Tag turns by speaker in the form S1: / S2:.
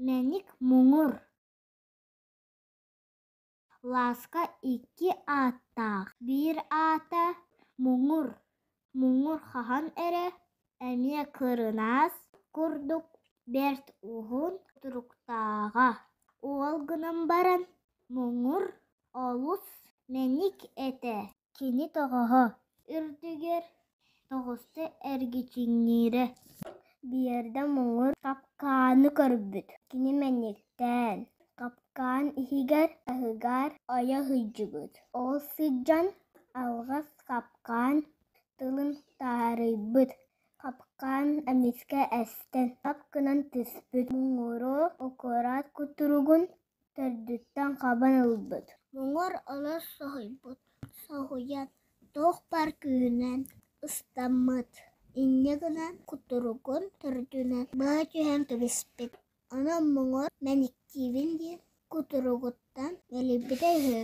S1: Мәник мұңыр. Ласка икки аттақ. Bir ата мұңыр. Мұңыр хахан әрі. Әме кырынас күрдік. Берт уғын тұруқтаға. Оғал гынан баран. Мұңыр олус мәник әті. Кені тоғығы. Үрдігер тоғысты әргечіңнері. Биерді мұңыр қапқаны көрбіт. Кені мәниктен. Қапқан ихигер ағығар ая хыджыбыт. Ол сыджан алғас қапқан тылын тарыбыт. Қапқан әмеске әстен. Қапқынан түспіт. Мұңыры оқырат күтіругін төрдіттен қабан ылбыт. Мұңыр ала сағайбыт. Сағуят тоқ бар күйінен ұстамыт. Иннегінен күтіругін төрдінен бұға түйен түбіспіт. Ана мұңыр мәніктивін де күтіругіттен мәлібіде ғыр.